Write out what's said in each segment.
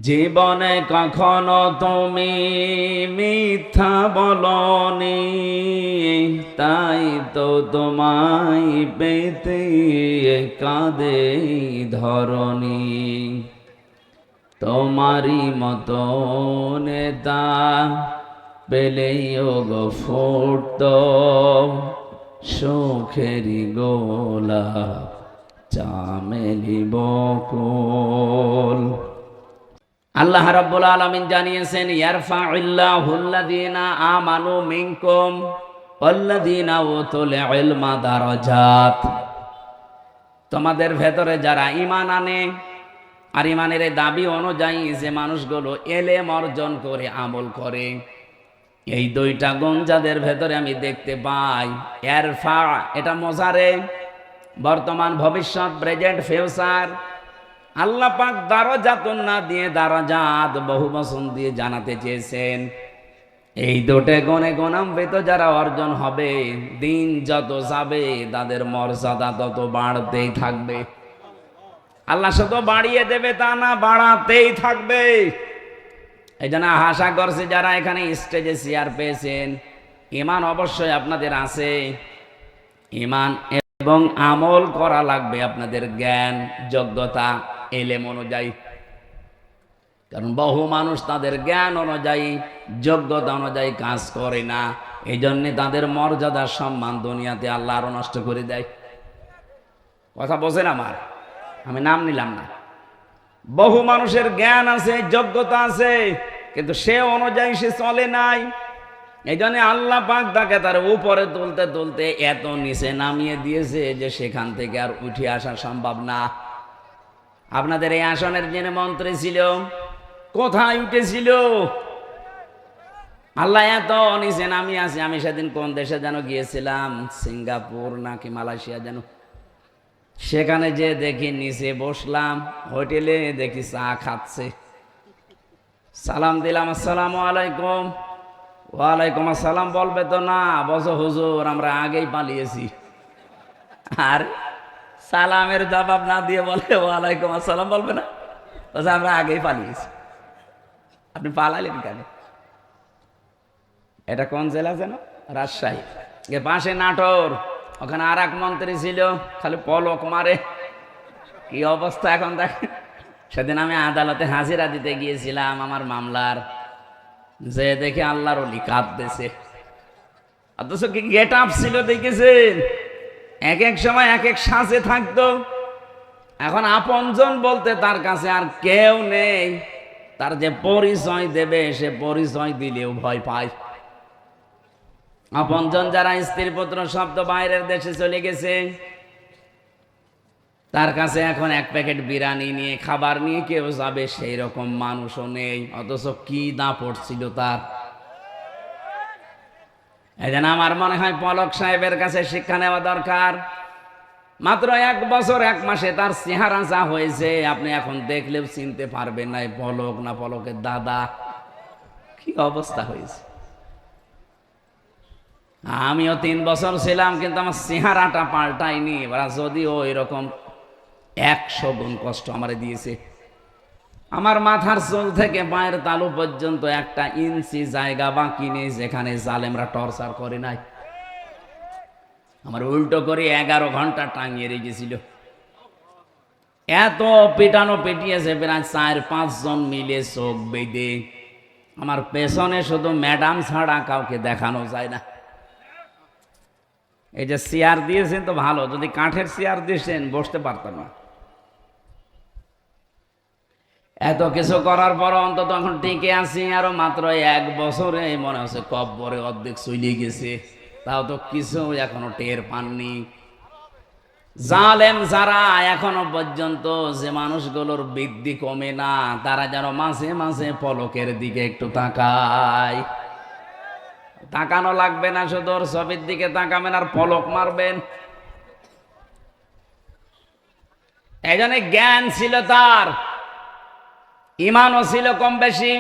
জীবনে কখনো তুমি মিথ্যা বলনি, তাই তো তোমায় পেতে কাঁদে ধরনি। তোমারই মতো নেতা পেলেই গো ফুটত সুখেরি গোলাপ চামেলি বকুল। আল্লাহ রাব্বুল আলামিন জানিয়েছেন, ইয়ারফাউল্লাহুল্লাযীনা আমানু মিনকুম ওয়াল্লাযীনা উতুল ইলমা দারাজাত। তোমাদের ভেতরে যারা ঈমান আনে আর ঈমানের দাবি অনুযায়ী যে মানুষগুলো ইলম অর্জন করে আমল করে, এই দুইটা গুণ যাদের ভেতরে আমি দেখতে পাই। ইয়ারফা এটা মোজারে, বর্তমান ভবিষ্যৎ, প্রেজেন্ট ফিউচার। আল্লাহ পাক দারাজাতুন না দিয়ে দারাজাত বহু বচন দিয়ে জানাতে চেয়েছেন। এই দুটো গুণে গুণান্বিত যারা অর্জন হবে, দিন যত যাবে তাদের মর্যাদা তত বাড়তেই থাকবে। আল্লাহ শুধু বাড়িয়ে দেবে তা না, বাড়াতেই থাকবে। এই জন্য আশা করছি যারা এখানে স্টেজে চেয়ার পেয়েছেন, ঈমান অবশ্যই আপনাদের আছে। ঈমান এবং আমল করা লাগবে আপনাদের জ্ঞান, যোগ্যতা, এলেম অনুযায়ী। কারণ বহু মানুষ তাদের জ্ঞান অনুযায়ী, যোগ্যতা অনুযায়ী কাজ করে না। এই জন্যে তাদের মর্যাদা, সম্মান দুনিয়াতে আল্লাহ আরো নষ্ট করে দেয়। কথা বোঝেন আমার? আমি নাম নিলাম না। বহু মানুষের জ্ঞান আছে, যোগ্যতা আছে, কিন্তু সে অনুযায়ী সে চলে নাই। এই জন্য আল্লাহ পাক তাকে তার উপরে তুলতে তুলতে এত নিচে নামিয়ে দিয়েছে যে সেখান থেকে আর উঠে আসা সম্ভব না। আপনাদের এই আসনের যিনি মন্ত্রী ছিল, কোথায় উঠেছিল? আল্লাহ এত নিচে নামিয়ে আছে। আমি সেদিন কোন দেশে যেন গিয়েছিলাম, সিঙ্গাপুর নাকি মালয়েশিয়া যেন, সেখানে যে দেখি নিচে বসলাম, হোটেলে দেখি চা খাচ্ছে। সালাম দিলাম, আসসালামু আলাইকুম। ওয়ালাইকুম আসসালাম বলবে তো না, বসো হুজুর আমরা আগেই পালিয়েছি। আর সালামের জবাব না দিয়ে বলে ওয়ালাইকুম আসসালাম বলবে না, বলছে আমরা আগেই পালিয়েছি। আপনি পালালেন কেন? এটা কোন জেলা যেন? রাজশাহী। এ পাশে নাটোর, ওখানে আর এক মন্ত্রী ছিল, খালি পলক মারে। কি অবস্থা এখন দেখেন। সেদিন আমি আদালতে হাজিরা দিতে গিয়েছিলাম আমার মামলার, যে দেখে আল্লাহর ওলি কাঁদতেছে। অথচ কি গেট আপ ছিল দেখেছেন? এক এক সময় এক এক সাজে থাকতো। এখন আপনজন বলতে তার কাছে আর কেউ নেই। তার যে পরিচয় দেবে, সে পরিচয় দিলেও ভয় পায়। আপনজন যারা, স্ত্রী পুত্র সব তো বাইরের দেশে চলে গেছে, তার কাছে এখন এক প্যাকেট বিরিয়ানি নিয়ে, খাবার নিয়ে কেউ যাবে, সেই রকম মানুষও নেই। অথচ কি দাপট ছিল তার। এই জন্য আমার মনে হয় পলক সাহেবের কাছে শিক্ষা নেওয়া দরকার। মাত্র 1 বছর 1 মাসে তার চেহারা যা হয়েছে, আপনি এখন দেখলেও চিনতে পারবেন না পলক না পলকের দাদা। কি অবস্থা হয়েছে। আমিও 3 বছর ছিলাম, কিন্তু আমার চেহারাটা পাল্টায়নি। এবার যদিও এরকম 100 গুণ কষ্ট আমারে দিয়েছে। আমার মাথার চুল থেকে পায়ের তালু পর্যন্ত 1 ইঞ্চি জায়গা বাকি নেই যেখানে জালেমরা টর্চার করে নাই। আমার উল্টো করে 11 ঘন্টা টাঙিয়ে রেখেছিল। এত পেটানো পেটিয়েছে, প্রায় 4-5 জন মিলে চোখ বেঁধে। আমার পেছনে শুধু ম্যাডাম ছাড়া কাউকে দেখানো যায় না। এই যে চেয়ার দিয়েছেন তো ভালো, যদি কাঠের চেয়ার দিয়েছেন বসতে পারতাম না। এত কিছু করার পর অন্তত এখন টিকে আছি। আরো মাত্র 1 বছরে মনে হচ্ছে কব্বরে অর্ধেক চলে গেছে, তাও তো কিছু এখনো টের পাননি। জালেম যারা এখনো পর্যন্ত, যে মানুষগুলোর বৃদ্ধি কমে না, তারা যেন মাঝে মাঝে পলকের দিকে একটু তাকায়। তাকানো লাগবে না, শুধু ওর ছবির দিকে তাকাবেন আর পলক মারবেন। এই জন্য জ্ঞান ছিল তার, ঈমানও ছিল কম বেশি,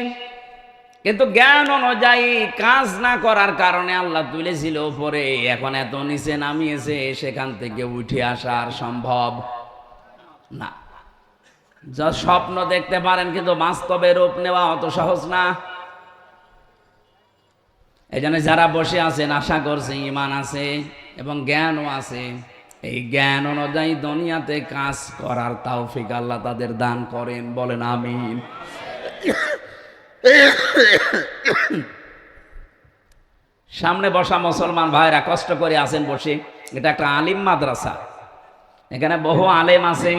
কিন্তু জ্ঞান অনুযায়ী কাজ না করার কারণে আল্লাহ তুলেছিল উপরে। এখন এত নিচে নামিয়েছে, সেখান থেকে উঠে আসা আর সম্ভব না। যা স্বপ্ন দেখতে পারেন, কিন্তু বাস্তবে রূপ নেওয়া অত সহজ না। এই জন্য যারা বসে আছেন আশা করছে ঈমান আছে এবং জ্ঞানও আছে, এই জ্ঞান অনুযায়ী দুনিয়াতে কাজ করার তৌফিক আল্লাহ তাদের দান করেন, বলেন আমিন। সামনে বসা মুসলমান ভাইরা কষ্ট করে আছেন বসে, এটা একটা আলিম মাদ্রাসা, এখানে বহু আলেম আছে।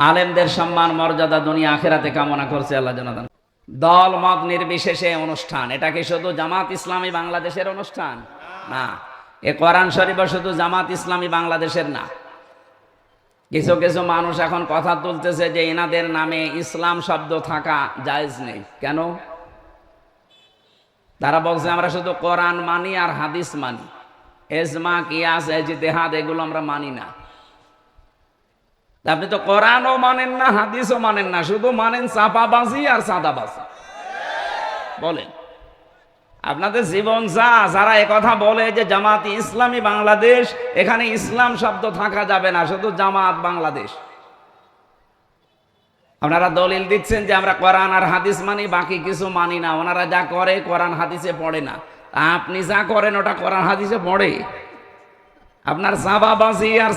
আলেমদের সম্মান মর্যাদা দুনিয়া আখেরাতে কামনা করছে আল্লাহ জানাতেন। দল মত নির্বিশেষে অনুষ্ঠান, এটা কি শুধু জামাত ইসলামী বাংলাদেশের অনুষ্ঠান? না, এ কোরআন শরীফ শুধু জামাত ইসলামী বাংলাদেশের না। কিছু কিছু মানুষ এখন কথা তুলতেছে যে এনাদের নামে ইসলাম শব্দ থাকা জায়েজ নেই। কেন? তারা বলছে আমরা শুধু কোরআন মানি আর হাদিস মানি, এজমা কিয়াস ইজতিহাদ এগুলো আমরা মানি না। আপনি তো কোরআনও মানেন না, হাদিসও মানেন না, শুধু মানেন চাপাবাজি আর সাদাবাজি। বলেন আপনাদের জীবন যারা একথা বলে যে জামাত ইসলামী বাংলাদেশ, এখানে ইসলাম শব্দ থাকা যাবে না, শুধু জামাত বাংলাদেশ। আপনারা দলিল দিচ্ছেন যে আমরা কোরআন আর হাদিস মানি, বাকি কিছু মানি না। ওনারা যা করে কোরআন হাদিসে পড়ে না, আপনি যা করেন ওটা কোরআন হাদিসে পড়ে। আপনার চাঁদাবাজি আর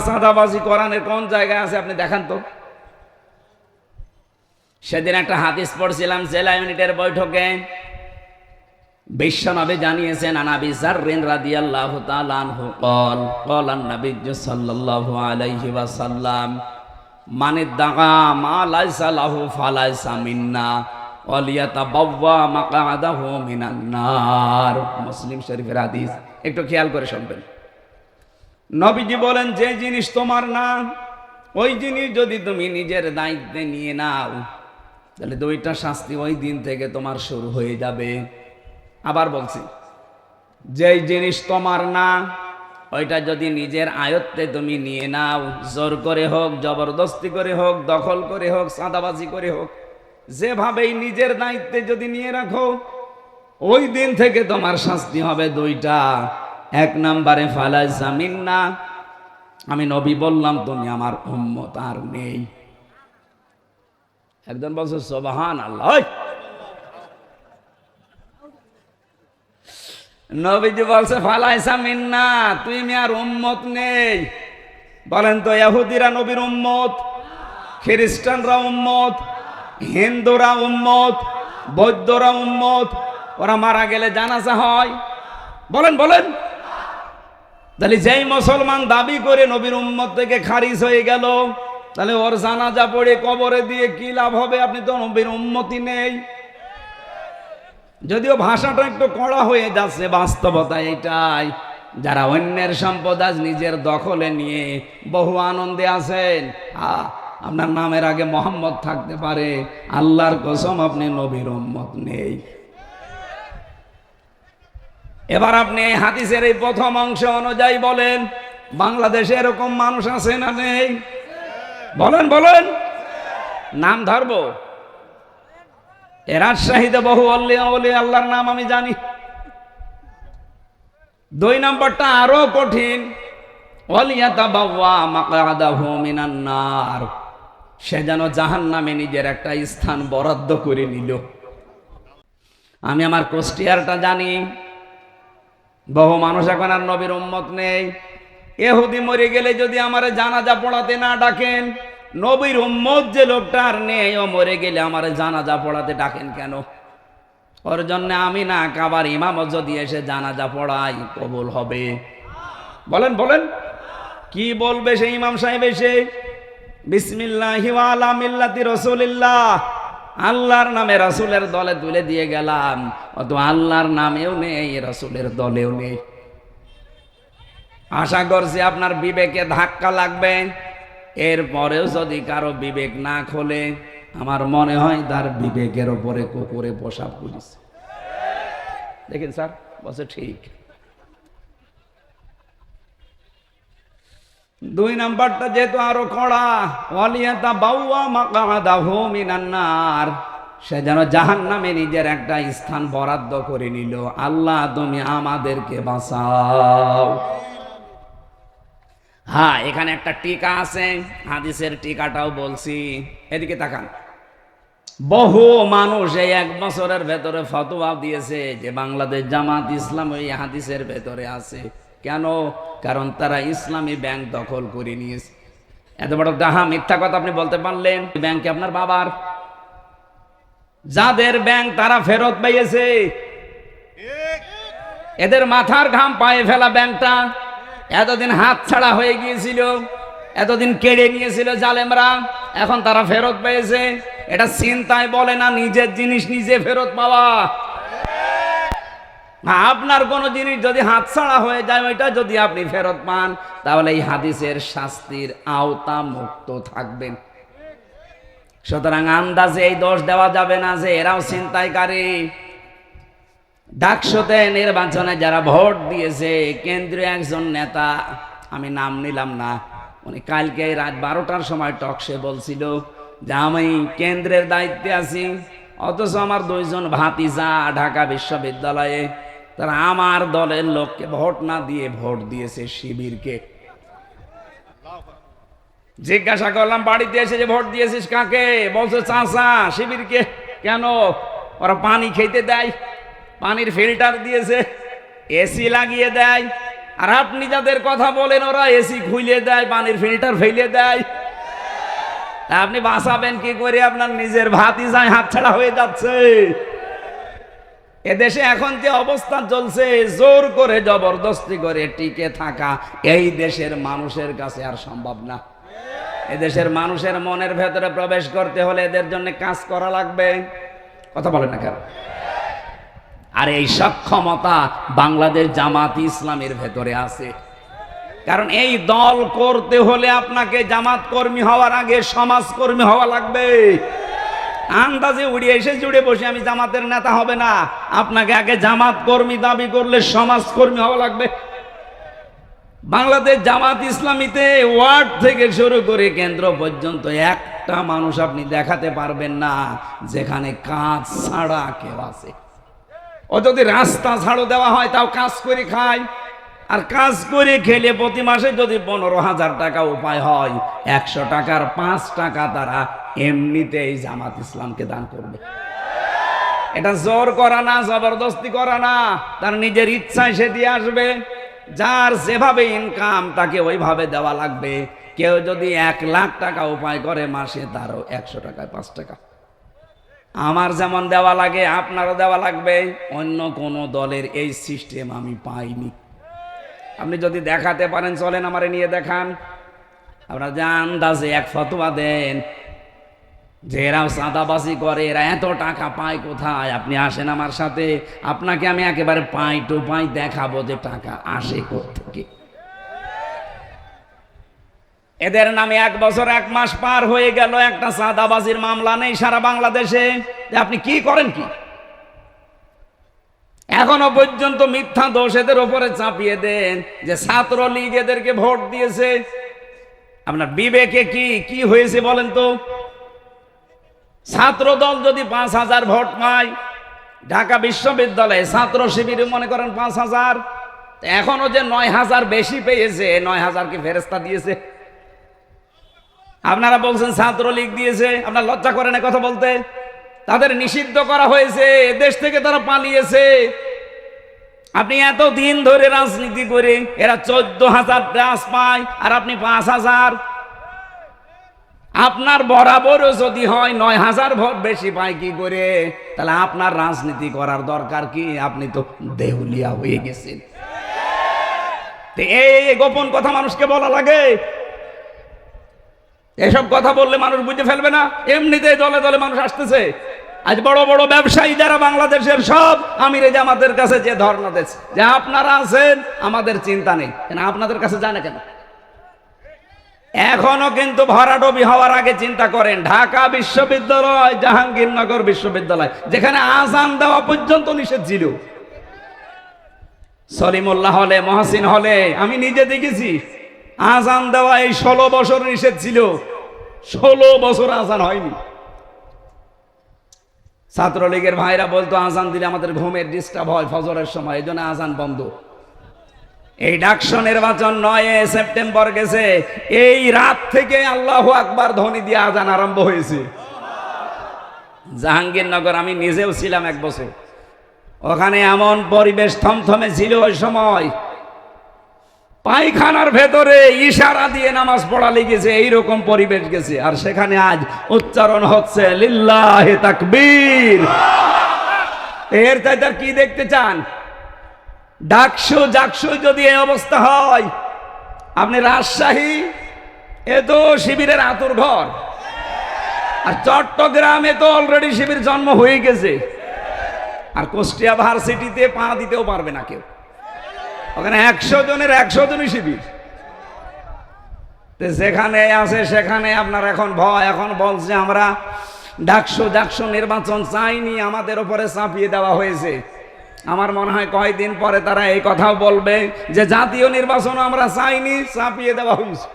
সাদাবাজি কোরআনের কোন জায়গায় আছে আপনি দেখান তো। সেদিন একটা হাদিস পড়ছিলাম জেলা ইউনিটের বৈঠকে, বিশ্বনবী জানিয়েছেন আনাবি যাররিন রাদিয়াল্লাহু তাআলা আনহু قال قال النبي صلى الله عليه وسلم من ادعى ما ليس له فليس منا وليتبوأ مقعده من النار। মুসলিম শরীফের হাদিস, একটু খেয়াল করে শুনবেন। নবীজি বলেন যে জিনিস তোমার না, ওই জিনিস যদি তুমি নিজের দায়িত্বে নিয়ে নাও, তাহলে দুইটা শাস্তি ওই দিন থেকে তোমার শুরু হয়ে যাবে। আবার বলছি, যেই জিনিস তোমার না ওইটা যদি নিজের আয়ত্তে তুমি নিয়ে নাও, জোর করে হোক, জবরদস্তি করে হোক, দখল করে হোক, চাঁদাবাজি করে হোক, যেভাবেই নিজের দায়িত্বে যদি নিয়ে রাখো, ওই দিন থেকে তোমার শাস্তি হবে দুইটা। এক নম্বরে ফালাইসা মিন্না, আমি নবী বললাম তুমি আমার উম্মত আর নেই। একজন বলছে সুবহানাল্লাহ। নবীজি বলছে ফালাইসা মিন্না, তুমি আর উম্মত নেই। বলেন তো, ইহুদিরা নবীর উম্মত, খ্রিস্টানরা উম্মত, হিন্দুরা উম্মত, বৌদ্ধরা উম্মত, ওরা মারা গেলে জানাজা হয়? বলেন বলেন। তাহলে যেই মুসলমান দাবি করে নবীর উম্মত থেকে খারিজ হয়ে গেল, তাহলে ওর জানাজা পড়ে কবরে দিয়ে কি লাভ হবে? আপনি তো নবীর উম্মতই নেই। যদিও ভাষাটা একটু কড়া হয়ে যাচ্ছে, বাস্তবতা এটাই। যারা অন্যের সম্পদ আজ নিজের দখলে নিয়ে বহু আনন্দে আছেন, আপনার নামের আগে মোহাম্মদ থাকতে পারে, আল্লাহর কসম আপনি নবীর উম্মত নেই। এবার আপনি এই হাদিসের এই প্রথম অংশ অনুযায়ী বলেন, বাংলাদেশে এরকম মানুষ আছে না নেই? বলেন বলেন, নাম ধরবো। রাজশাহীতে বহু আল্লাহর নাম আমি জানি। দুই নম্বরটা আরো কঠিন, ওয়ালিয়াতাবাওয়া মাকআদাহু মিনান নার, সে যেন জাহান্নামে নিজের একটা স্থান বরাদ্দ করে নিল। আমি আমার কুষ্টিয়ারটা জানি, বহু মানুষ এখন আর নবীর উম্মত নেই। ইহুদি মরে গেলে যদি আমারে জানাজা পড়াতে না ডাকেন, নবীর উম্মত যে লোকটা আর নেই, ও মরে গেলে আমারে জানাজা পড়াতে ডাকেন কেন? ওর জন্য আমি না কাবার ইমামত যদি এসে জানাজা পড়াই, কবুল হবে? বলেন বলেন, কি বলবে সেই ইমাম সাহেব এসে? বিসমিল্লাহি ওয়া আলা মিল্লাতি রাসূলিল্লাহ, আল্লাহর নামে রাসূলের দলে তুলে দিয়ে গেলাম। অত আল্লাহর নামেও নেই, রাসূলের দলেও নেই। আশা করছি আপনার বিবেকে ধাক্কা লাগবে। এরপরেও যদি কারো বিবেক না খোলে, আমার মনে হয় তার বিবেকের ওপরে কুকুরে পেশাব করেছে। দেখেন স্যার বলছে ঠিক। দুই নাম্বারটা যেহেতু আরো কড়া, ওয়ালিয়াতাবাওয়া মাকআদাহু মিনান নার, সে যেন জাহান্নামে নিজের একটা স্থান বরাদ্দ করে নিল। আল্লাহ তুমি আমাদেরকে বাঁচাও। হ্যাঁ, এখানে একটা টিকা আছে, হাদিসের টিকাটাও বলছি, এদিকে তাকান। বহু মানুষ এই 1 বছরের ভেতরে ফতোয়া দিয়েছে যে বাংলাদেশ জামাত ইসলাম ওই হাদিসের ভেতরে আছে। কেন? কারণ তারা ইসলামী ব্যাংক দখল করে নিয়েছে। এত বড় ডাহা মিথ্যা কথা আপনি বলতে পারলেন? ব্যাংকে আপনার বাবার, যাদের ব্যাংক তারা ফেরত পেয়েছে, এদের মাথার ঘাম পায়ে ফেলা ব্যাংকটা এতদিন হাত ছাড়া হয়ে গিয়েছিল, এতদিন কেড়ে নিয়েছিল জালেমরা, এখন তারা ফেরত পেয়েছে। এটা চিন্তায় বলে না নিজের জিনিস নিজে ফেরত পাওয়া। আপনার কোনো জিনিস যদি হাত ছাড়া হয়ে যায়, ওইটা যদি আপনি ফেরত পান, তাহলে এই হাদিসের শাস্তির আওতা মুক্ত থাকবেন। সুতরাং আন্দাজে এই দোষ দেওয়া যাবে না যে এরাও ছিনতাইকারী। ডাকসুতে নির্বাচনে যারা ভোট দিয়েছে, কেন্দ্রীয় একজন নেতা, আমি নাম নিলাম না, উনি কালকে রাত 12টার সময় টকশে বলছিল যে আমি কেন্দ্রের দায়িত্বে আছি, অথচ আমার 2 জন ভাতিজা ঢাকা বিশ্ববিদ্যালয়ে, তারা আমার দলের লোককে ভোট না দিয়ে ভোট দিয়েছে শিবিরকে। জিজ্ঞাসা করলাম বাড়িতে এসে যে ভোট দিয়েছিস কাকে? বলছে চাচা শিবিরকে। কেন? ওরা পানি খেতে দেয়, পানির ফিল্টার দিয়েছে, এসি লাগিয়ে দেয়, আর আপনি যাদের কথা বলেন ওরা এসি খুলে দেয়, পানির ফিল্টার ফেলে দেয়। আপনি বাঁচাবেন কি করে? আপনার নিজের ভাতিজায় হাতছাড়া হয়ে যাচ্ছে। এদেশে এখন যে অবস্থা চলছে, জোর করে জবরদস্তি করে টিকে থাকা এই দেশের মানুষের কাছে আর সম্ভব না। এদেশের মানুষের মনের ভেতরে প্রবেশ করতে হলে এদের জন্য কাজ করা লাগবে। কথা বলেন না কেন? আর এই সক্ষমতা বাংলাদেশ জামাত ইসলামের ভেতরে আছে। কারণ এই দল করতে হলে আপনাকে জামাত কর্মী হওয়ার আগে সমাজকর্মী হওয়া লাগবে। আন্দাজে উড়িয়ে এসে জুড়ে বসে আমি জামাতের নেতা হবে না, আপনাকে আগে জামাত কর্মী দাবি করলে সমাজকর্মী হওয়া লাগবে। বাংলাদেশ জামাত ইসলামীতে ওয়ার্ড থেকে শুরু করে কেন্দ্র পর্যন্ত একটা মানুষ আপনি দেখাতে পারবেন না যেখানে কাজ ছাড়া কেউ আছে। ও যদি রাস্তা ঝাড়ু দেওয়া হয় তাও কাজ করে খায়, আর কাজ করে খেলে প্রতি মাসে যদি 15,000 টাকা উপায় হয়, 100 টাকার 5 টাকা তারা এমনিতেই জামাত ইসলামকে দান করবে। এটা জোর করা না, জবরদস্তি করা না, তার নিজের ইচ্ছায় সে দিয়ে আসবে। যার যেভাবে ইনকাম তাকে ওইভাবে দেওয়া লাগবে। কেউ যদি 1 লাখ টাকা উপায় করে মাসে, তারও 100 টাকায় 5 টাকা। আমার যেমন দেওয়া লাগে আপনারও দেওয়া লাগবে। অন্য কোন দলের এই সিস্টেম আমি পাইনি। আপনি যদি দেখাতে পারেন চলেন আমারে নিয়ে দেখান। আপনারা যে আন্দাজে এক ফতোয়া দেন যে এরাও চাঁদাবাজি করে, এরা এত টাকা পায় কোথায়, আপনি আসেন আমার সাথে, আপনাকে আমি একেবারে পাই টু পাই দেখাবো যে টাকা আসে কোত্থেকে। এদের নামে 1 বছর 1 মাস পার হয়ে গেল, একটা চাঁদাবাজির মামলা নেই সারা বাংলাদেশে। আপনি কি করেন কি? এখনো পর্যন্ত মিথ্যা দোষ এদের উপরে চাপিয়ে দেন যে ছাত্রলীগ এদেরকে ভোট দিয়েছে। আপনার বিবেকে কি হয়েছে বলেন তো? ছাত্র দল যদি 5,000 ভোট পায়, ঢাকা বিশ্ববিদ্যালয়ে ছাত্র শিবির মনে করেন 5,000, এখনো যে 9,000 বেশি পেয়েছে, 9,000 কি ফেরেস্তা দিয়েছে? আপনারা বলছেন ছাত্রলীগ দিয়েছে, আপনার লজ্জা করে না কথা বলতে? তাদের নিষিদ্ধ করা হয়েছে, দেশ থেকে তারা পালিয়েছে। আপনি এত দিন ধরে রাজনীতি করে এরা 14,000 প্লাস পায়, আর আপনি 5,000। আপনার বরাবরও যদি হয় 9,000 ভোট বেশি পায় কি করে? তাহলে আপনার রাজনীতি করার দরকার কি? আপনি তো দেউলিয়া হয়ে গেছেন। এই গোপন কথা মানুষকে বলা লাগে? এসব কথা বললে মানুষ বুঝে ফেলবে না? এমনিতেই দলে দলে মানুষ আসতেছে। আজ বড় বড় ব্যবসায়ী যারা বাংলাদেশের সব আমিরে জামাতের কাছে যে ধর্ণা দিচ্ছে যে আপনারা আছেন, আমাদের চিন্তা নেই, কেন আপনাদের কাছে যায় না কেন? এখনো কিন্তু ভরাডুবি হওয়ার আগে চিন্তা করেন। ঢাকা বিশ্ববিদ্যালয়, জাহাঙ্গীরনগর বিশ্ববিদ্যালয়, যেখানে আজান দেওয়া পর্যন্ত নিষেধ ছিল, সলিমুল্লাহ হলে, মহসিন হলে আমি নিজে দেখেছি আজান দেওয়া এই 16 বছর নিষেধ ছিল। 16 বছর আজান হয়নি। ছাত্রলীগের ভাইরা বলতো আজান দিলে আমাদের ঘুমের ডিস্টার্ব হয় ফজরের সময়, এই জন্য আজান বন্ধ। এই ডাকসু নির্বাচন 9 সেপ্টেম্বর গেছে, এই রাত থেকে আল্লাহু আকবার ধ্বনি দিয়ে আজান আরম্ভ হয়েছে। জাহাঙ্গীরনগর আমি নিজেও ছিলাম 1 বছর, ওখানে এমন পরিবেশ থমথমে ছিল ওই সময়, পায়খানার ভেতরে ইশারা দিয়ে নামাজ পড়া লেগেছে, এইরকম পরিবেশ গেছে। আর সেখানে আজ উচ্চারণ হচ্ছে লিল্লাহি তাকবীর। এর চাইতে কি দেখতে চান? ডাকসু জাকসু যদি এই অবস্থা হয়, আপনি রাজশাহী এ তো শিবিরের আতুর ঘর, আর চট্টগ্রামে তো অলরেডি শিবির জন্ম হয়ে গেছে, আর কুষ্টিয়া ভার্সিটিতে পা দিতেও পারবে না কেউ, ওখানে 100 জনের 100 জনই শিবির। যেখানে আছে সেখানে আপনার এখন ভয়, এখন বলছে আমরা ডাকসু জাকসু নির্বাচন চাইনি, আমাদের উপরে চাপিয়ে দেওয়া হয়েছে। আমার মনে হয় কয়েকদিন পরে তারা এই কথাও বলবে যে জাতীয় নির্বাচন আমরা চাইনি, চাপিয়ে দেওয়া হয়েছে।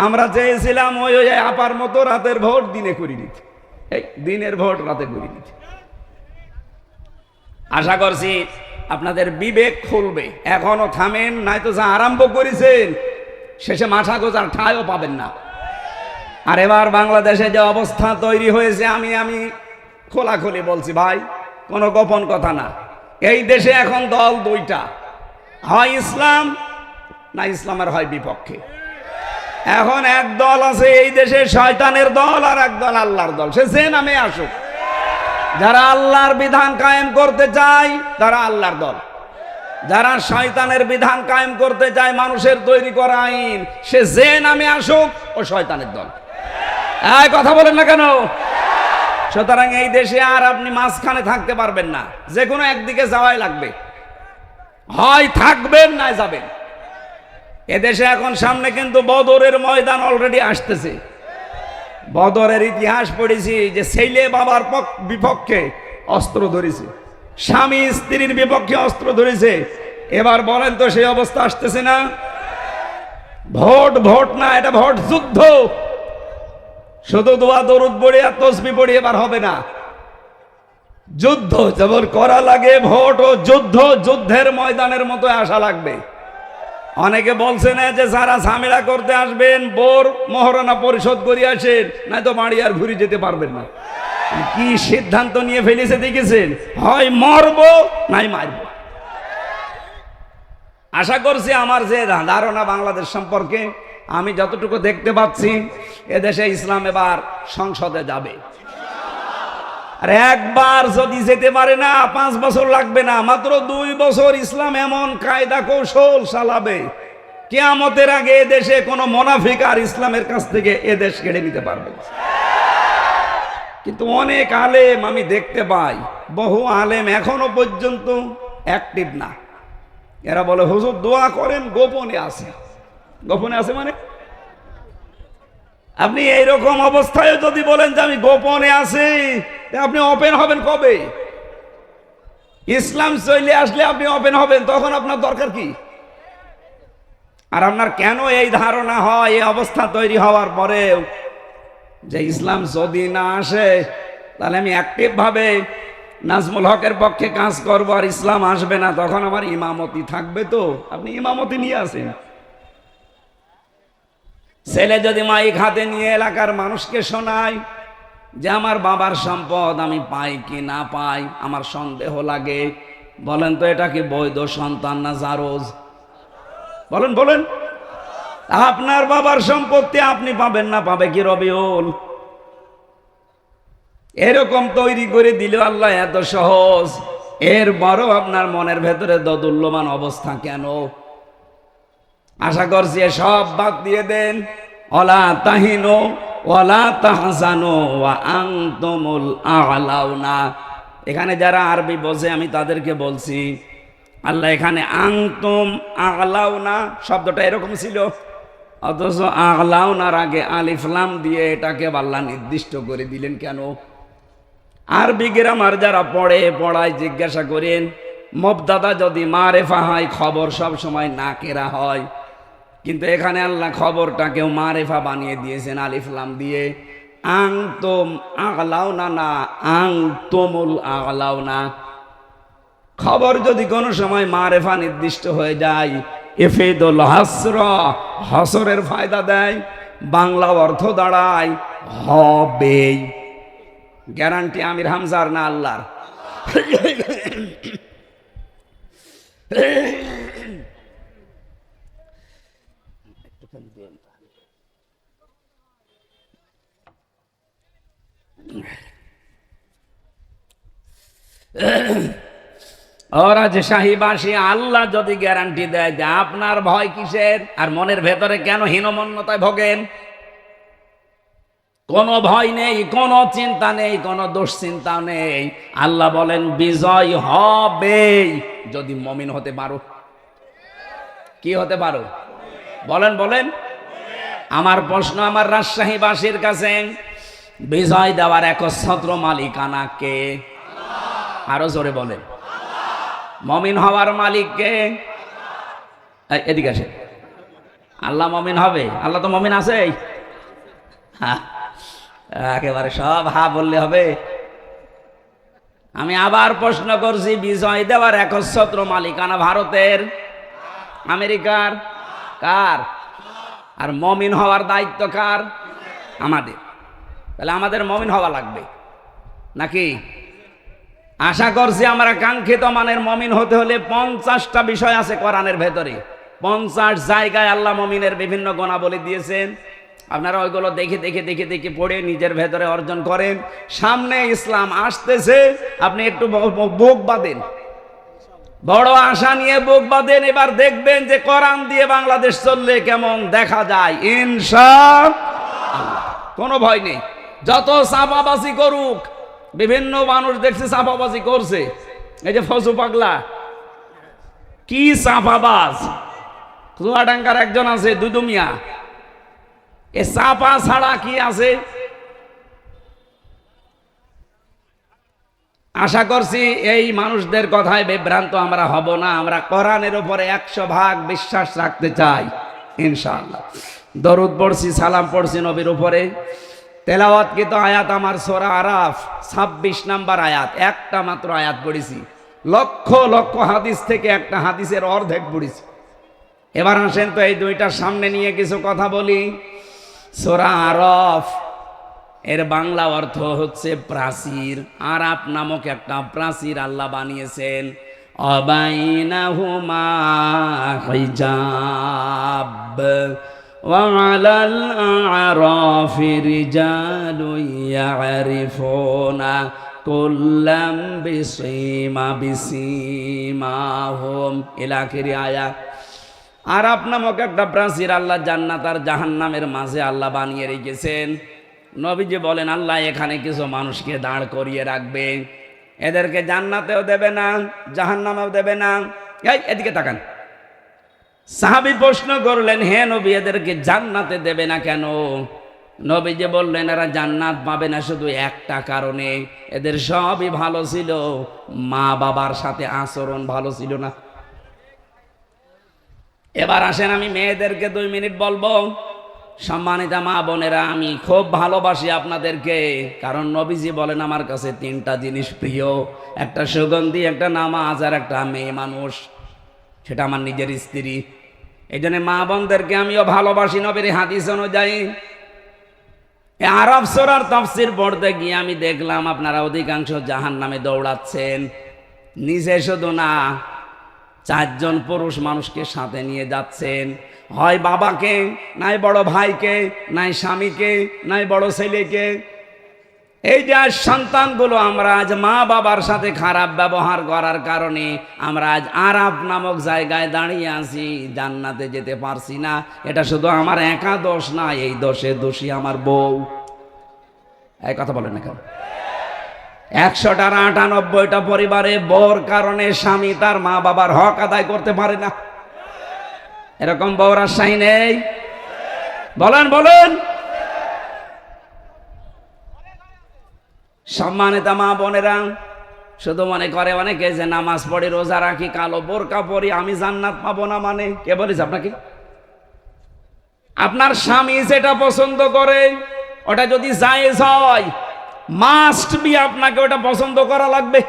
আমরা চেয়েছিলাম ওই আপার মতো রাতের ভোট দিনে করে নিতে, এই দিনের ভোট রাতে করে নিতে। আশা করছি আপনাদের বিবেক খুলবে, এখনো থামেন, নয়তো যা আরম্ভ করেছেন শেষে মাথা গোজার ঠাঁইও পাবেন না। আর এবার বাংলাদেশে যে অবস্থা তৈরি হয়েছে, আমি খোলাখুলি বলছি ভাই, কোনো গোপন কথা না। এই দেশে এখন দল 2টা, হয় ইসলাম না ইসলামের হয় বিপক্ষে। এখন এক দল আছে এই দেশে শয়তানের দল, আর এক দল আল্লাহর দল, সে যে নামে আসুক। যারা আল্লাহর বিধান কায়েম করতে চায় তারা আল্লাহর দল, যারা শয়তানের বিধান কায়েম করতে চায়, মানুষের তৈরি করা আইন, সে যে নামে আসুক ও শয়তানের দল। এই কথা বলেন না কেন? সুতরাং এই দেশে আর আপনি মাঝখানে থাকতে পারবেন না, যে কোনো একদিকে যাওয়াই লাগবে, হয় থাকবেন না যাবেন। এদেশে এখন সামনে কিন্তু বদরের ময়দান অলরেডি আসতেছে। বদরের ইতিহাস পড়েছি যে ছেলে বাবার বিপক্ষে অস্ত্র ধরেছে, স্বামী স্ত্রীর বিপক্ষে অস্ত্র ধরেছে। এবার বলেন তো সেই অবস্থা আসতেছে না? ভোট না, এটা ভোট যুদ্ধ। শুধু দোয়া দরুদ পড়ে আর তসবিহ পড়ে এবার হবে না, যুদ্ধ যেমন করা লাগে, ভোট ও যুদ্ধ, যুদ্ধের ময়দানের মতো আসা লাগবে। অনেকে বলছেন যে যারা ঝামেলা করতে আসবেন বোর মহারণা পরিশোধ করে আসেন, নাই তো বাড়ি আর ঘুরে যেতে পারবেন না। কি সিদ্ধান্ত নিয়ে ফেলেছে দেখেছেন? হয় মরবো নাই মারব। আশা করছি আমার যে ধারণা বাংলাদেশ সম্পর্কে, আমি যতটুকু দেখতে পাচ্ছি, এদেশে ইসলাম এবার সংসদে যাবে। আর একবার যদি যেতে পারে না, 5 বছর লাগবে না, মাত্র 2 বছর ইসলাম এমন কায়দা কৌশল চালাবে, কিয়ামতের আগে এদেশে কোনো মুনাফিক আর ইসলামের কাছ থেকে এদেশ কেড়ে নিতে পারবে। কিন্তু অনেক আলেম আমি দেখতে পাই, বহু আলেম এখনো পর্যন্ত অ্যাক্টিভ না। এরা বলে হুজুর দোয়া করেন, গোপনে আছে। গোপনে আছে মানে আপনি এইরকম অবস্থায় যদি বলেন যে আমি গোপনে আছি, আপনি ওপেন হবেন কবে? ইসলাম চলে আসলে আপনি ওপেন হবেন, তখন আপনার দরকার কি? আর আপনার কেন এই ধারণা হয় এই অবস্থা তৈরি হওয়ার পরেও যে ইসলাম যদি না আসে তাহলে আমি অ্যাক্টিভ ভাবে নাজমুল হকের পক্ষে কাজ করব, আর ইসলাম আসবে না, তখন আমার ইমামতি থাকবে? তো আপনি ইমামতি নিয়ে আসেন। ছেলে যদি মাইক হাতে নিয়ে এলাকার মানুষকে শোনায় যে আমার বাবার সম্পদ আমি পাই কি না পাই, আমার সন্দেহ লাগে, বলেন তো এটা কি বৈধ সন্তান না জারজ? বলেন বলেন, আপনার বাবার সম্পত্তি আপনি পাবেন না, পাবে কি রবিউল? এরকম তৈরি করে দিল আল্লাহ, এত সহজ। এর বড় আপনার মনের ভেতরে দোদুল্যমান অবস্থা কেন? আশা করছি সব বাদ দিয়ে দেন। ওয়ালা তাহিনু ওয়ালা তাহজানু ওয়া আনতুমুল আ'লাউনা। এখানে যারা আরবি বোঝে আমি তাদেরকে বলছি, আল্লাহ এখানে আনতুম আ'লাউনা শব্দটা এরকম ছিল, অথচ আ'লাউনার আগে আলিফ লাম দিয়ে এটাকে আল্লাহ নির্দিষ্ট করে দিলেন কেন? আরবি গ্রামার যারা পড়ায় জিজ্ঞাসা করেন, মুবতাদা যদি মারেফা হয় খবর সব সময় নাকেরা হয়, কিন্তু এখানে আল্লাহ খবরটাকেও মারেফা বানিয়ে দিয়েছেন আলিফ লাম দিয়ে। আনতুম আ'লাউনা না আনতুমুল আ'লাউনা। খবর যদি কোনো সময় মারেফা নির্দিষ্ট হয়ে যায়, ইফিদুল হাসর, হসরের ফায়দা দেয়, বাংলা অর্থ দাঁড়ায় হবেই। গ্যারান্টি আমির হামজার না আল্লাহর? ওরা যে শাহীবাসী, আল্লাহ যদি গ্যারান্টি দেয় যে আপনার ভয় কিসের, আর মনের ভেতরে কেন হীনমন্যতায় ভোগেন? কোনো ভয় নেই, কোনো চিন্তা নেই, কোনো দুশ্চিন্তা নেই। আল্লাহ বলেন বিজয় হবেই যদি মমিন হতে পারো। কি হতে পারো? বলেন বলেন। আমার প্রশ্ন আমার রাজশাহীবাসীর কাছে, বিজয় দেওয়ার একচ্ছত্র মালিকানা কে? আরো জোরে বলেন। মমিন হওয়ার মালিক কে? এদিকে আসে। আল্লাহ মমিন হবে? আল্লাহ তো মমিন আছে। একেবারে সব হা বললে হবে? আমি আবার প্রশ্ন করছি, বিজয় দেওয়ার একচ্ছত্র মালিকানা ভারতের, আমেরিকার, কার? আর মমিন হওয়ার দায়িত্ব কার? আমাদের। তাহলে আমাদের মমিন হওয়া লাগবে নাকি? আশা করছি আমরা কাঙ্ক্ষিত মানের মমিন হতে হলে 50টা বিষয় আছে কোরআনের ভেতরে। 50 জায়গায় আল্লাহ মমিনের বিভিন্ন গুণাবলী দিয়েছেন। আপনারা ওইগুলো দেখে দেখে দেখে দেখে পড়ে নিজের ভেতরে অর্জন করেন। সামনে ইসলাম আসতেছে, আপনি একটু বুক বাঁধেন, বড় আশা নিয়ে বুক বাঁধেন। এবার দেখবেন যে কোরআন দিয়ে বাংলাদেশ চললে কেমন দেখা যায় ইনশাআল্লাহ। কোনো ভয় নেই। যত চাপাবাজি করুক, বিভিন্ন মানুষ দেখছে চাপাবাজি করছে। এই যে ফজু পাগলা, কি চাপাবাজ! চুয়াডাঙ্গার একজন আছে দুদুমিয়া, এ চাপা ছাড়া কি আছে? আশা করছি এই মানুষদের কথায় বিভ্রান্ত আমরা হব না। আমরা কোরআনের উপরে 100% বিশ্বাস রাখতে চাই ইনশাআল্লাহ। দরুদ পড়ছি, সালাম পড়ছি নবীর উপরে। তেলাওয়াতকৃত আয়াত আমার সূরা আরাফ 26 নম্বর আয়াত, একটা মাত্র আয়াত পড়েছি। লক্ষ লক্ষ হাদিস থেকে একটা হাদিসের অর্ধেক পড়েছি। এবার আসেন তো এই দুইটার সামনে নিয়ে কিছু কথা বলি। সূরা আরাফ এর বাংলা অর্থ হচ্ছে প্রাচীর। আরাফ নামক একটা প্রাচীর আল্লাহ বানিয়েছেন। অবাইনাহুমা হিজাব ওয়া আলাল আরাফি রিজালুন ইয়ারিফুনা কুল্লাম বিসীমাহুম ইলা আখিরি আয়াত। আরাফ নামক একটা প্রাচীর আল্লাহ জান্নাত আর জাহান্নামের মাঝে আল্লাহ বানিয়ে রেখেছেন। নবীজি বলেন আল্লাহ এখানে কিছু মানুষকে দাঁড় করিয়ে রাখবে, এদেরকে জান্নাতেও দেবে না, জাহান্নামেও দেবে না। এই এদিকে তাকান। সাহাবী প্রশ্ন করলেন, হে নবী, এদেরকে জান্নাতে দেবে না কেন? নবীজি বললেন এরা জান্নাত পাবে না শুধু একটা কারণে, এদের সবই ভালো ছিল, মা বাবার সাথে আচরণ ভালো ছিল না। এবার আসেন আমি মেয়েদেরকে 2 মিনিট বলবো। সম্মানিতা মা বোনেরা, আমি খুব ভালোবাসি আপনাদেরকে, কারণ নবীজি বলেন আমার কাছে 3টা জিনিস প্রিয়, একটা সুগন্ধি, একটা নামাজ, আর একটা মেয়ে মানুষ, সেটা আমার নিজের স্ত্রী। এই জন্য মা বোনদেরকে আমিও ভালোবাসি নবীর হাদিস অনুযায়ী। আরাফ সূরার তাফসীর পড়তে গিয়ে আমি দেখলাম আপনারা অধিকাংশ জাহান্নামে দৌড়াচ্ছেন। নিজে শুধু না, 4 জন পুরুষ মানুষকে সাথে নিয়ে যাচ্ছেন, হয় বাবাকে, নাই বড় ভাইকে, নাই স্বামীকে, নাই বড় ছেলেকে। এই যে আজ সন্তানগুলো আমরা আজ মা বাবার সাথে খারাপ ব্যবহার করার কারণে আমরা আজ আরাফ নামক জায়গায় দাঁড়িয়ে আছি, জান্নাতে যেতে পারছি না। এটা শুধু আমার একা দোষ না, এই দোষে দোষী আমার বউ। এই কথা বলেন না কেন? 100টার 98টা পরিবারে বউর কারণে স্বামী তার মা বাবার হক আদায় করতে পারে না। এরকম বউর আশাই নেই? বলেন বলেন। সম্মানিতা মা বোনেরা, শুধু মনে করে অনেকে যে নামাজ পড়ি, রোজা রাখি, কালো বোরকা পরি, আমি জান্নাত পাবো না। মানে কে বলেছে আপনাকে? আপনার স্বামী যেটা পছন্দ করে ওটা যদি জায়েজ হয়, মাস্ট বি আপনাকে ওটা পছন্দ করা লাগবে।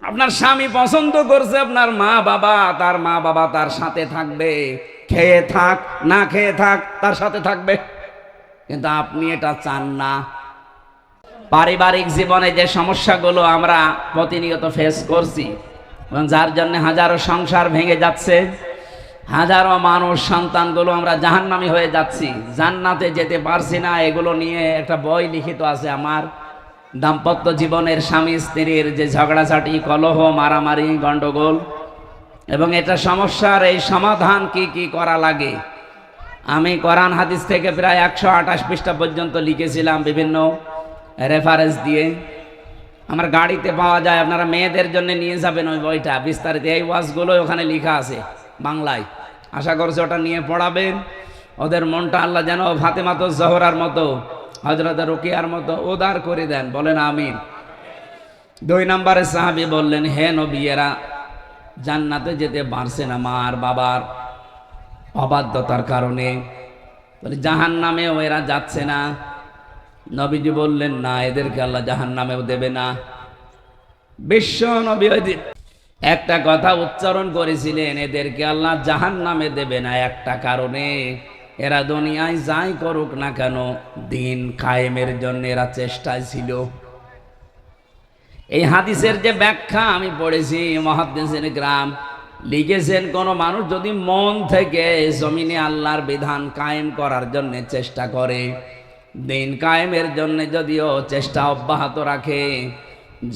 আপনার স্বামী পছন্দ করছে আপনার মা বাবা, তার মা বাবা তার সাথে থাকবে, খেয়ে থাক না খেয়ে থাক তার সাথে থাকবে, কিন্তু আপনি এটা চান না। পারিবারিক জীবনে যে সমস্যাগুলো আমরা প্রতিনিয়ত ফেস করছি, যার জন্য হাজারো সংসার ভেঙে যাচ্ছে, হাজারো মানুষ সন্তানগুলো আমরা জাহান্নামী হয়ে যাচ্ছি, জান্নাতে যেতে পারছি না, এগুলো নিয়ে একটা বই লিখিত আছে আমার। দাম্পত্য জীবনের স্বামী স্ত্রীর যে ঝগড়াঝাটি, কলহ, মারামারি, গন্ডগোল, এবং এটা সমস্যার এই সমাধান কি কি করা লাগে। আমি কোরআন হাদিস থেকে প্রায় 128 পৃষ্ঠা পর্যন্ত লিখেছিলাম বিভিন্ন রেফারেন্স দিয়ে। আমার গাড়িতে পাওয়া যায়, আপনারা মেয়েদের জন্য নিয়ে যাবেন ওই বইটা বিস্তারিত, এই ওয়াজগুলো ওখানে লেখা আছে বাংলায়। আশা করছি ওটা নিয়ে পড়াবেন, ওদের মনটা আল্লাহ যেন ফাতেমাতুজ জোহরার মতো, হযরত রুকিয়ার মতো উদার করে দেন, বলেন আমিন। 2 নম্বরে সাহাবী বললেন, হে নবী, এরা জান্নাতে যেতে পারছে না মার বাবার অবাধ্যতার কারণে, বলে জাহান্নামেও এরা যাচ্ছে না। নবীজি বললেন, না, এদেরকে আল্লাহ জাহান্নামেও দেবে না। বিশ্ব নবী একটা কথা উচ্চারণ করেছিলেন, এদেরকে আল্লাহ জাহান্নামে দেবে না একটা কারণে, এরা দুনিয়ায় যাই করুক না কেন দিন কায়েমের জন্য এরা চেষ্টায় ছিল। এই হাদিসের যে ব্যাখ্যা আমি পড়েছি, মুহাদ্দিসিন কিরাম লিখেছেন, কোন মানুষ যদি মন থেকে জমিনে আল্লাহর বিধান কায়েম করার জন্য চেষ্টা করে, দিন কায়েমের জন্য যদিও চেষ্টা অব্যাহত রাখে,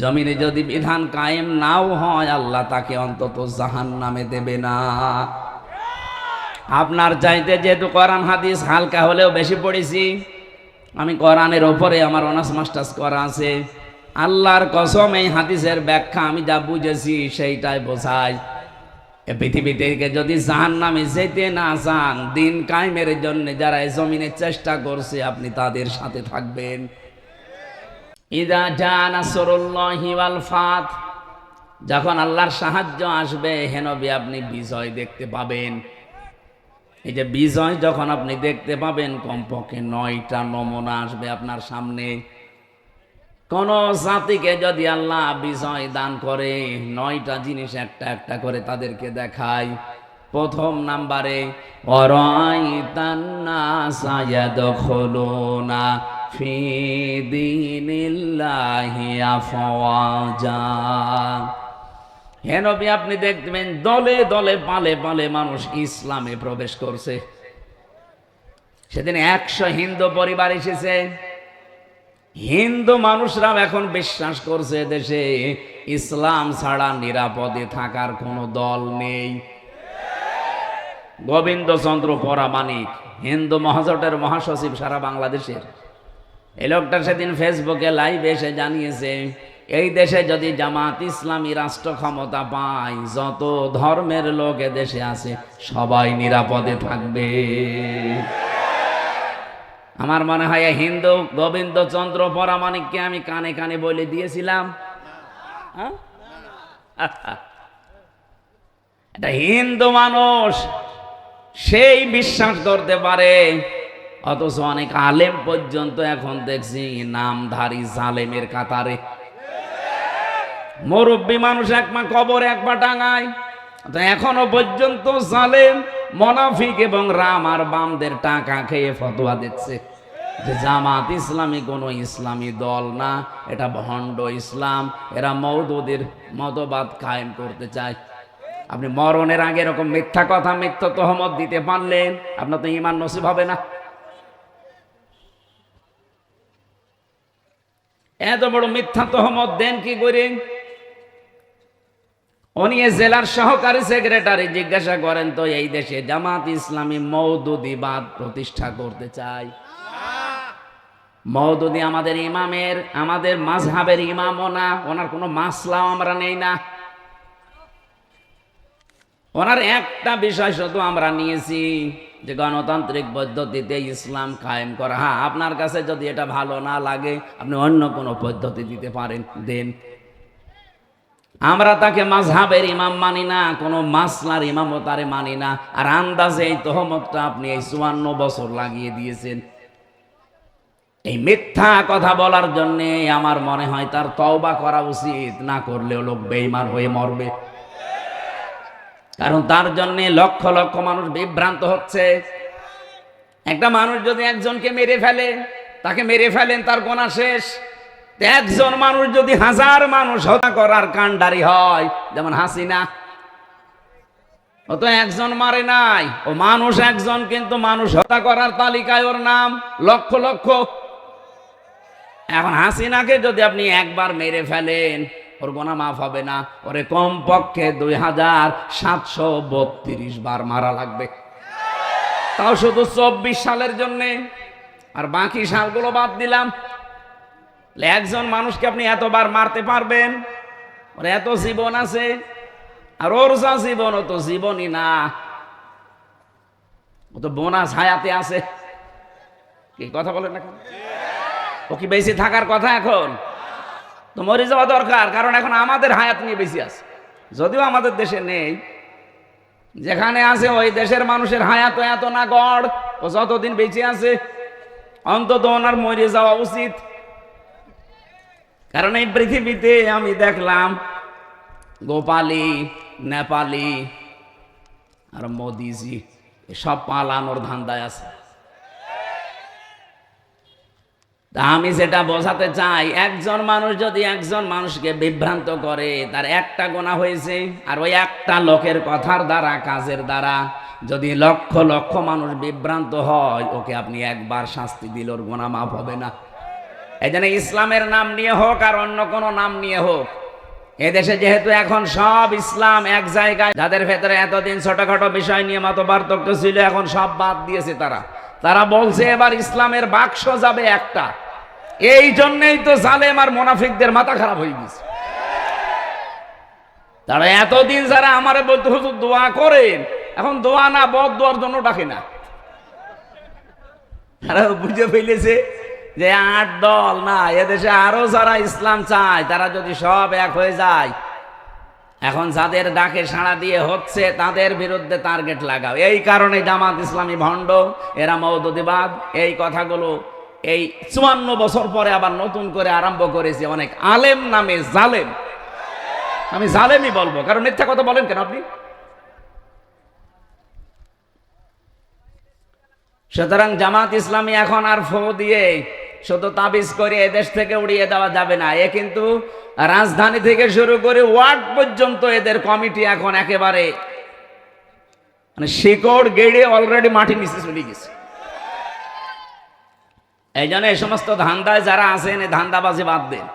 জমিনে যদি বিধান কায়েম নাও হয়, আল্লাহ তাকে অন্তত জাহান্নামে দেবে না। আপনার চাইতে যেহেতু কোরআন হাদিস হালকা হলেও বেশি পড়েছি, আমি কোরআনের ওপরে আমার অনার্স মাস্টার্স করা আছে, আল্লাহর কসম এই হাদিসের ব্যাখ্যা আমি যা বুঝেছি সেইটাই বোঝাই। এ পৃথিবী থেকে যদি জাহান্নামে যেতে না চান, দিন কায়েমের জন্য যারা এই জমিনে চেষ্টা করছে, আপনি তাদের সাথে থাকবেন। ইদা জা নাসরুল্লাহি ওয়াল ফাত, যখন আল্লাহর সাহায্য আসবে, হে নবী, আপনি বিজয় দেখতে পাবেন। এই যে বিজয় যখন আপনি দেখতে পাবেন, কমপক্ষে 9টা নমুনা আসবে আপনার সামনে। কোন জাতিকে যদি আল্লাহ বিজয় দান করে, 9টা জিনিস একটা একটা করে তাদেরকে দেখায়। প্রথম নাম্বারে, অরাইতান নাসা ইয়াদখুলুনা ফি দীনিল্লাহি আফওয়াজা, হে নবী, আপনি দেখবেন দলে দলে পালে পালে মানুষ ইসলামে প্রবেশ করছে। সেদিন 100 হিন্দু পরিবার এসেছে, হিন্দু মানুষরাও এখন বিশ্বাস করছে দেশে ইসলাম ছাড়া নিরাপদে থাকার কোনো দল নেই। গোবিন্দচন্দ্র পরামানিক, হিন্দু মহাজোটের মহাসচিব সারা বাংলাদেশের, এই লোকটা সেদিন ফেসবুকে লাইভে এসে জানিয়েছে, এই দেশে যদি জামাত ইসলামী রাষ্ট্র ক্ষমতা পায়, যত ধর্মের লোক দেশে আছে সবাই নিরাপদে থাকবে। আমার মনে হয় হিন্দু গোবিন্দচন্দ্র পরামানিককে আমি কানে কানে বলে দিয়েছিলাম। এটা হিন্দু মানুষ, সেই বিশ্বাস করতে পারে, অথচ অনেক আলেম পর্যন্ত এখন দেখছি নামধারী জালেমের কাতারে। মুরব্বী মানুষ একমা কবরে একমা টাঙায়, এখনো পর্যন্ত জালেম, মুনাফিক এবং রাম আর বামদের টাকা খেয়ে ফতোয়া দিচ্ছে যে জামাত ইসলামী কোনো ইসলামী দল না, এটা ভণ্ড ইসলাম, এরা মওদুদের মতবাদ কায়েম করতে চায়। আপনি মরণের আগে এরকম মিথ্যা কথা, মিথ্যা তহমত দিতে পারলেন, আপনার তো ঈমান নসিব হবে না। এত বড় মিথ্যা তহমত দেন কি করে? উনি জেলার সহকারী সেক্রেটারি, জিজ্ঞাসা করেন তো এই দেশে জামাত ইসলামী মওদুদিবাদ প্রতিষ্ঠা করতে চায়। মওদুদি আমাদের ইমামের, আমাদের মাযহাবের ইমামও না, ওনার কোনো মাসলাও আমরা নেই না। ওনার একটা বিষয় শুধু আমরা নিয়েছি যে গণতান্ত্রিক পদ্ধতিতে ইসলাম কায়েম করা। হ্যাঁ, আপনার কাছে যদি এটা ভালো না লাগে, আপনি অন্য কোনো পদ্ধতি দিতে পারেন, দেন। আমরা তাকে মাযহাবের ইমাম মানি না, কোনো মাসলার ইমামও তারে মানি না। আর আন্দাজে এই তহমতটা আপনি এই 54 বছর লাগিয়ে দিয়েছেন। এই মিথ্যা কথা বলার জন্য আমার মনে হয় তার তওবা করা উচিত, না করলেও লোক বেঈমান হয়ে মরবে। কারণ তার জন্য লক্ষ লক্ষ মানুষ বিভ্রান্ত হচ্ছে। একটা মানুষ যদি একজনকে মেরে ফেলে, তাকে মেরে ফেলেন, তার গোনা শেষ। একজন মানুষ যদি 1000 মানুষ হত্যা করার কাণ্ডারি হয়, যেমন হাসিনা, ও তো একজন মারে নাই, ও মানুষ একজন, কিন্তু মানুষ হত্যা করার তালিকায় ওর নাম লক্ষ লক্ষ। এখন হাসিনাকে যদি আপনি একবার মেরে ফেলেন, ওর গোনা মাফ হবে না, ওরে কমপক্ষে 2732 বার মারা লাগবে, তাও শুধু 24 সালের জন্য, আর বাকি সালগুলো বাদ দিলাম। একজন মানুষকে আপনি এতবার মারতে পারবেন? ওর এত জীবন আছে, আর ওর যা জীবন, ও তো জীবনই না, ও তো বোনাস হায়াতে আছে। কি কথা বলেন না? ও কি বেশি থাকার কথা? এখন তো মরে যাওয়া দরকার, কারণ এখন আমাদের হায়াত নিয়ে বেশি আছে, যদিও আমাদের দেশে নেই। যেখানে আছে ওই দেশের মানুষের হায়াত এত না গড়, ও যতদিন বেঁচে আছে অন্তত ওনার মরে যাওয়া উচিত। কারণ এই পৃথিবীতে আমি দেখলাম গোপালী, নেপালি আর মোদিজি সব পালানোর ধান্দায় আছে। তা আমি যেটা বোঝাতে চাই, একজন মানুষ যদি একজন মানুষকে বিভ্রান্ত করে, তার একটা গোনা হয়েছে, আর ওই একটা লোকের কথার দ্বারা, কাজের দ্বারা যদি লক্ষ লক্ষ মানুষ বিভ্রান্ত হয়, ওকে আপনি একবার শাস্তি দিলে ওর গোনা মাফ হবে না। এই জন্য ইসলামের নাম নিয়ে হোক আর অন্য কোনো নাম নিয়ে হোক, এদেশে যেহেতু এখন সব ইসলাম এক জায়গায়, যাদের ভেতরে এতদিন ছোটখাটো বিষয় নিয়ে মত পার্থক্য ছিল, এখন সব বাদ দিয়েছে। তারা বলছে এবার ইসলামের বাক্স যাবে একটা। এই জন্যই তো জালেম আর মুনাফিকদের মাথা খারাপ হয়ে গেছে। তারা এতদিন যারা আমারে বলতে হুজুর দোয়া করেন, এখন দোয়া না, বদ দোয়ার জন্য ডাকে না। তারা বুঝে ফেলেছে যে 8 দল না, এদেশে আরো যারা ইসলাম চায়, তারা যদি সব এক হয়ে যায়, এখন যাদের ডাকে সাড়া দিয়ে হচ্ছে, তাদের বিরুদ্ধে টার্গেট লাগাও। এই কারণে জামাত ইসলামী ভণ্ড, এরা মওদুদিবাদ, এই কথাগুলো এই 54 বছর পরে আবার নতুন করে আরম্ভ করেছে অনেক আলেম নামে জালেম। আমি জালেমই বলবো, কারণ মিথ্যা কথা বলেন কেন আপনি? সুতরাং জামাত ইসলামী এখন আর ফো দিয়ে শুধু তাবিজ করে এদেশ থেকে উড়িয়ে দেওয়া যাবে না। এ কিন্তু রাজধানী থেকে শুরু করে ওয়ার্ড পর্যন্ত এদের কমিটি এখন একেবারে মানে শিকড় গেড়ে অলরেডি মাটি নিচে চলে গেছে। এই জন্য এই সমস্ত ধান্দায় যারা আছেন, এই ধান্দাবাজি বাদ দেন।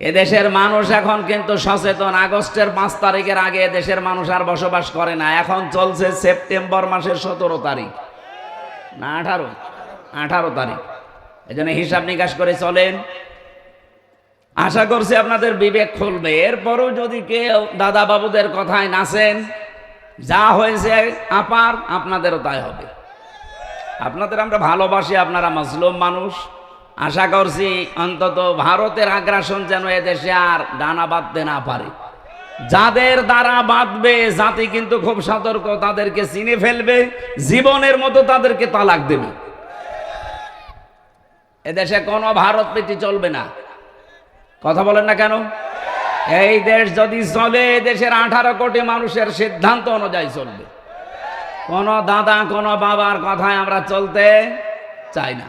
এদেশের মানুষ এখন কিন্তু সচেতন। আগস্টের 5 তারিখের আগে এদেশের মানুষ আর বসবাস করে না। এখন চলছে সেপ্টেম্বর মাসের 17 তারিখ না 18 তারিখ। এই জন্য হিসাব নিকাশ করে চলেন। আশা করছি আপনাদের বিবেক খুলবে। এরপরও যদি কেউ দাদা বাবুদের কথায় নাচেন, যা হয়েছে আপার, আপনাদেরও তাই হবে। আপনাদের আমরা ভালোবাসি, আপনারা মুসলিম মানুষ। আশা করছি অন্তত ভারতের আগ্রাসন যেন এদেশে আর ডানা বাঁধতে না পারে। যাদের দ্বারা বাঁধবে জাতি কিন্তু খুব সতর্ক, তাদেরকে চিনে ফেলবে, জীবনের মতো তাদেরকে তালাক দেবে। এদেশে কোনো ভারত প্রীতি চলবে না। কথা বলেন না কেন? এই দেশ যদি চলে, দেশের 18 কোটি মানুষের সিদ্ধান্ত অনুযায়ী চলবে। কোন দাদা কোন বাবার কথায় আমরা চলতে চাই না।